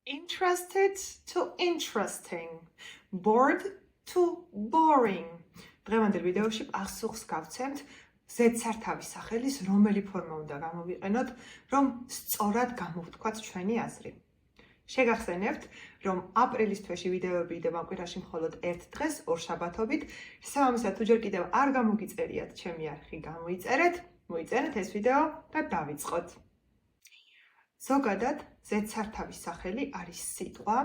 Interested to interesting, bored to boring. დღევანდელ ვიდეოში პასუხს გავცემთ ზედსართავის სახელის რომელი ფორმა უნდა გამოვიყენოთ, რომ სწორად გამოვთქვათ ჩვენი აზრი. შეგახსენებთ, რომ აპრილის თვეში ვიდეოები იდება კვირაში მხოლოდ ერთ დღეს, ორ შაბათობით. შესაბამისად, თუ ჯერ კიდევ არ გამოგიწერიათ ჩემი არხი, მოიწერეთ ეს ვიდეო და დავიწყოთ. ზოგადად, ზედსართავის სახელი არის სიტყვა,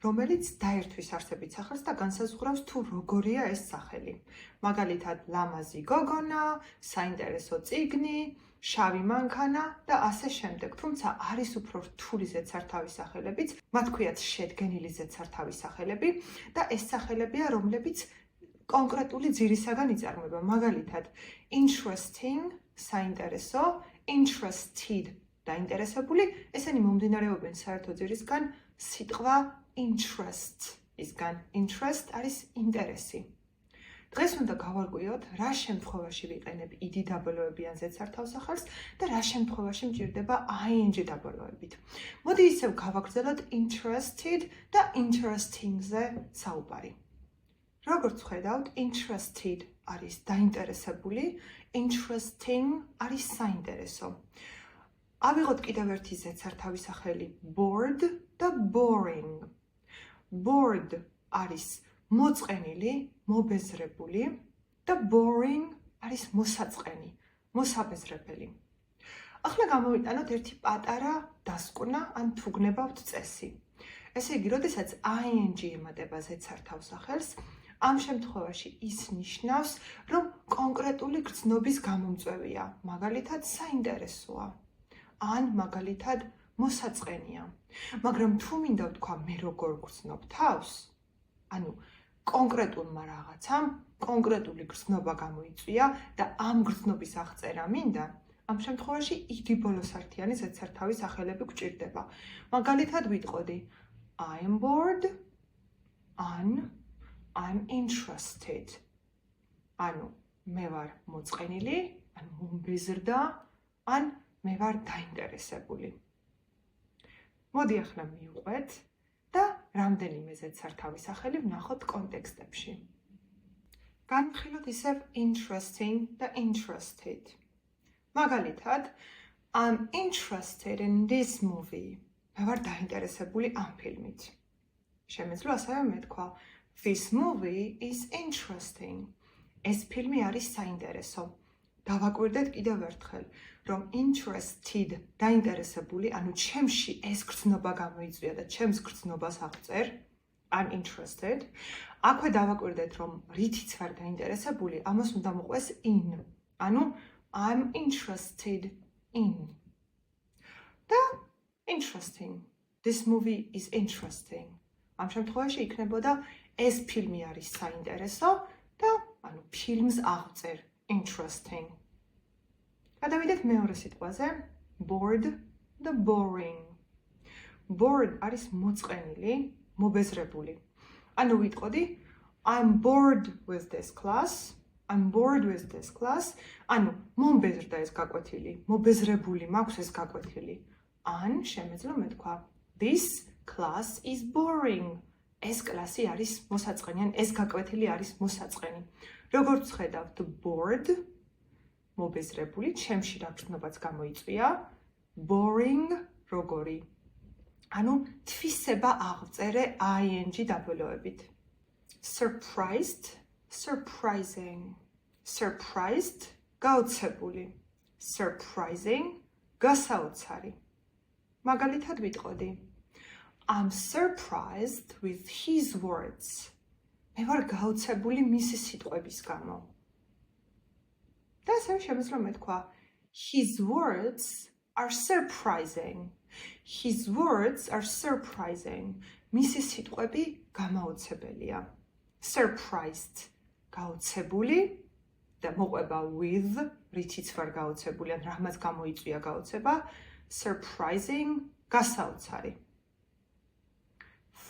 რომელიც დაერთვის არსებით სახელს და განსაზღვრავს თუ როგორია ეს სახელი. მაგალითად, ლამაზი გოგონა, საინტერესო წიგნი, შავი მანქანა და ასე შემდეგ. თუმცა არის უფრო რთული ზედსართავის სახელებიც, მათ ქვიათ შედგენილი ზედსართავის სახელები და ეს სახელებია, რომლებიც კონკრეტული ძირისაგან იწარმოება. მაგალითად, interesting, საინტერესო, interested, დაინტერესებული, ესენი მომდინარეობენ საერთო ძირისგან სიტყვა interest-ისგან. Interest არის ინტერესი. დღეს უნდა გავარკვიოთ, რა შემთხვევაში ვიყენებ id დაბოლოებიან ზედსართავ სახელს და რა შემთხვევაში მჭირდება ing დაბოლოებით. მოდი ისევ გავაგრძელოთ interested და interesting-ზე საუბარი. როგორც ხედავთ, interested არის დაინტერესებული, interesting არის საინტერესო. ავიღოთ კიდევ ერთი ზედსართავი სახელი bored და boring. Bored არის მოწყენილი, მობეზრებული და boring არის მოსაწყენი, მოსაბეზრებელი. ახლა გამოვიტანოთ ერთი პატარა დასკვნა ან თუ გნებავთ წესი. ესე იგი, როდესაც ing ემატება ზედსართავ სახელს, ამ შემთხვევაში ის ნიშნავს, რომ კონკრეტული გრძნობის გამომწვევია, მაგალითად საინტერესოა. ან მაგალითად მოსაწყენია. მაგრამ თუ მინდა ვთქვა მე როგორ გრძნობ თავს, ანუ კონკრეტულმა რაღაცამ კონკრეტული გრძნობა გამოიწვია და ამ გრძნობის აღწერა მინდა, ამ შემთხვევაში id ბოლოსართიანი ზედსართავი სახელები გვჭირდება. მაგალითად ვიტყოდი I am bored, ან I'm interested. ანუ მე ვარ მოწყენილი, ან მომბეზრდა, ან მე ვარ დაინტერესებული. მოდი ახლა მივყვეთ და რამდენიმე ზედსართავი სახელი ვნახოთ კონტექსტებში. განვიხილოთ ისევ interesting და interested. მაგალითად, I'm interested in this movie. მე ვარ დაინტერესებული ამ ფილმით. შემეძლო ასევე მეთქვა This movie is interesting. ეს ფილმი არის საინტერესო. დავაკვირდეთ კიდევ ერთხელ, რომ interested დაინტერესებული, ანუ ჩემში ეს გრძნობა გამოიწვია და ჩემს გრძნობას აღწერ, I'm interested. აქვე დავაკვირდეთ, რომ რითიც ვარ დაინტერესებული, ამას უნდა მოყვეს in, ანუ I'm interested in. და interesting. This movie is interesting. ამ შემთხვევაში იქნებოდა ეს ფილმი არის საინტერესო და ანუ ფილმს აღწერ. Interesting. გადავიდეთ მეორე სიტყვაზე, bored და boring. Bored არის მოწყენილი, მობეზრებული. ანუ ვიტყოდი I'm bored with this class. I'm bored with this class. ანუ მომბეზრდა ეს გაკვეთილი, მობეზრებული მაქვს ეს გაკვეთილი. ან შემეძლო მეთქვა This class is boring. ეს კლასი არის მოსაწყენი, ან ეს გაკვეთილი არის მოსაწყენი. როგორც ხედავთ, bored, მობეზრებული, ჩემში რა გრძნობაც გამოიწვია, boring, როგორი. ანუ თვისება აღწერე ing დაბოლოებით. Surprised, surprising. Surprised, გაოცებული. Surprising, გასაოცარი. მაგალითად ვიტყოდი I'm surprised with his words. მე ვარ გაოცებული მისი სიტყვების გამო. და ასევე შემეძლო მეთქვა His words are surprising. His words are surprising. მისი სიტყვები გამაოცებელია. Surprised, გაოცებული და მოყვება with, რითიც ვარ გაოცებული, ან რამაც გამოიწვია გაოცება. Surprising, გასაოცარი.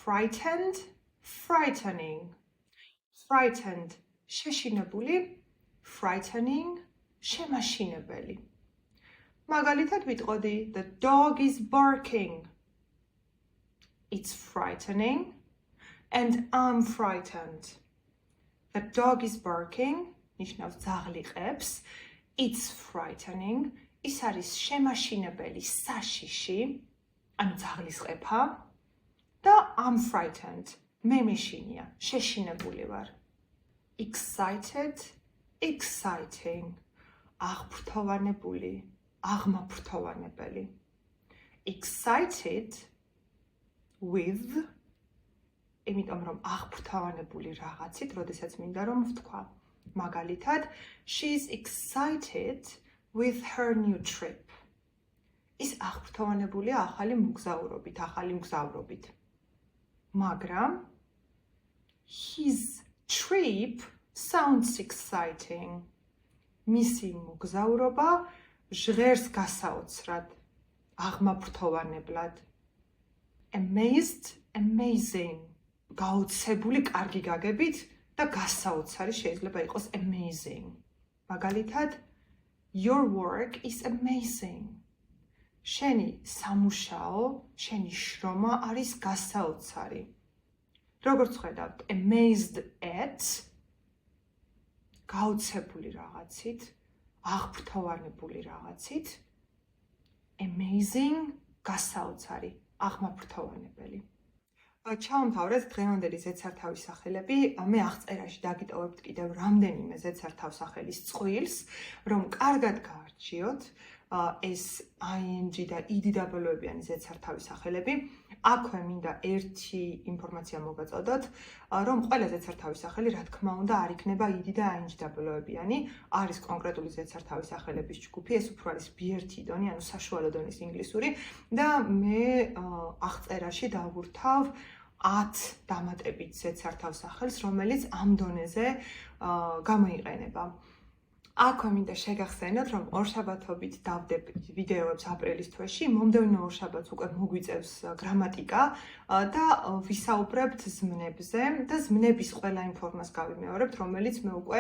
Frightened, frightening. Frightened, შეშინებული, frightening, შემაშინებელი. მაგალითად ვიტყოდი The dog is barking. It's frightening. And I'm frightened. The dog is barking. ნიშნავს ძაღლიყებს. It's frightening. ის არის შემაშინებელი, საშიში. ანუ ძაღლისყეფა. და I'm frightened. მე მეშინია, შეშინებული ვარ. Excited, exciting. აღფრთოვანებული, აღმაფრთოვანებელი. Excited with იმიტომ რომ აღფრთოვანებული რაღაცით, როდესაც მინდა რომ ვთქვა. მაგალითად, she's excited with her new trip. ის აღფრთოვანებულია ახალი მგზავრობით. მაგრამ his trip sounds exciting. მისი მგზავრობა ჟღერს გასაოცრად, აღმაფრთოვანებლად. Amazed, amazing. გაოცებული კარგი გაგებით და გასაოცარი შეიძლება იყოს amazing. მაგალითად, your work is amazing. შენი სამუშაო, შენი შრომა არის გასაოცარი. როგორც ხედავთ, amazed at გაოცებული რაღაცით, აღფრთოვანებული რაღაცით, amazing გასაოცარი, აღმაფრთოვანებელი. ჩავამთავრეთ დღევანდელი ზედსართავის სახელები. მე აღწერაში დაგიტოვებთ კიდევ რამდენიმე ზედსართავსახელის წყვილს, რომ კარგად გაარჩიოთ ეს ing და ed-დაბლოებიანი ზედსართავის სახელები. აქვე მინდა ერთი ინფორმაცია მოგაწოდოთ, რომ ყველა ზედსართავის სახელი, რა თქმა უნდა, არ იქნება ed და ing დაბლოებიანი. არის კონკრეტული ზედსართავის სახელების ჯგუფი, ეს უფრო არის B1 დონე, ანუ საშუალო დონის ინგლისური და მე აღწერაში დავურთავ 10 დამატებით ზედსართავს სახელს, რომელიც ამ დონეზე გამოიყენება. აქვე მინდა შეგახსენოთ, რომ ორშაბათობით დავდებ ვიდეოებს აპრილის თვეში, მომდევნო ორშაბათს უკვე მოგვიწევს გრამატიკა და ვისაუბრებთ ზმნებზე და ზმნების ყველა ინფორმას გავიმეორებთ, რომელიც მე უკვე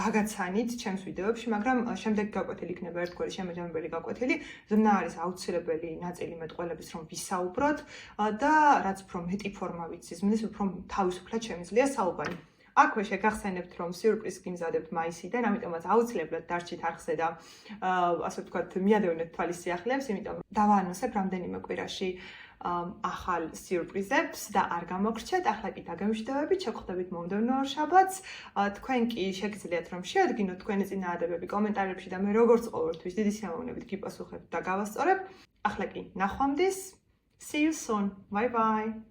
გაგაცანით ჩემს ვიდეოებში, მაგრამ შემდეგ გაკვეთილი იქნება ერთგვარი შემაჯამებელი გაკვეთილი. ზმნა არის აუცილებელი ნაწილი მეტყველების, რომ ვისაუბროთ და რაც უფრო მეტი ფორმა ვიცი ზმნის, უფრო თავისუფლად შემიძლია საუბარი. აქვე შეგახსენებთ, რომ სიურპრიზს გიმზადებთ მაისიდან, ამიტომაც აუცილებლად დარჩით არხზე და ასე ვთქვათ, მიადევნეთ თვალის სიახლეებს, იმიტომ რომ დავაანონსებ რამდენიმე კვირაში ახალ სიურპრიზებს და არ გამოგრჩეთ. ახლა კი დაგემშვიდობებით, შეგხვდებით მომდევნო ორშაბათს. თქვენ კი შეგიძლიათ რომ შეადგინოთ თქვენი წინააღმდეგობები კომენტარებში და მე როგორც ყოველთვის დიდი სიამოვნებით გიპასუხებ და გავასწორებ. ახლა კი ნახვამდის. See you soon. Bye bye.